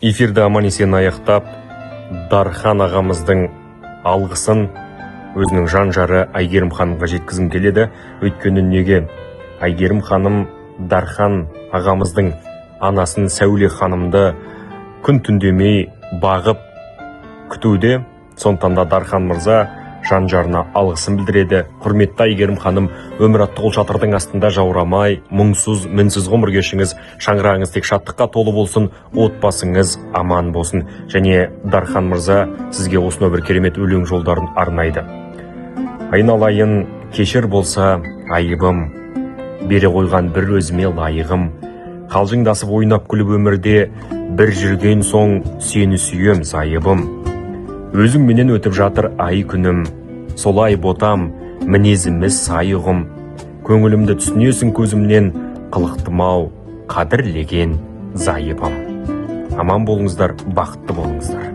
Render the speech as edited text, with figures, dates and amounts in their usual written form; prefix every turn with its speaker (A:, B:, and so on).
A: Эфирді аман-есен аяқтап, Дархан ағамыздың алғысын өзінің жан-жары Айгерім ханымға жеткізім келеді. Өйткені неге? Айгерім ханым Дархан ағамыздың анасын Сәуле ханымды күн түндемей бағып күтуде. Сондықтан да Дархан мырза жан-жарына алғысын білдіреді. Құрметті Айгерім ханым, өмір атты қолшатырдың астында жаурамай, мұңсыз, мінсіз ғұмыр кешіңіз, шаңырағыңыз тек шаттыққа толы болсын, отбасыңыз аман болсын. Және Дархан мырза сізге осынау бір керемет өлең жолдарын арнайды. Айналайын, кешір болса айыбым, бере қойған бір өзіме лайығым. Қалжыңдасып ойнап күліп өмірде, бір жүрген соң сені сүйем зайыбым. Өзің менен өтіп жатыр ай күнім, солай ботам, мінезіміз сайығым. Көңілімді түсінесің көзімнен, қылықтымау, қадірлеген зайыбым. Аман болыңыздар, бақытты болыңыздар.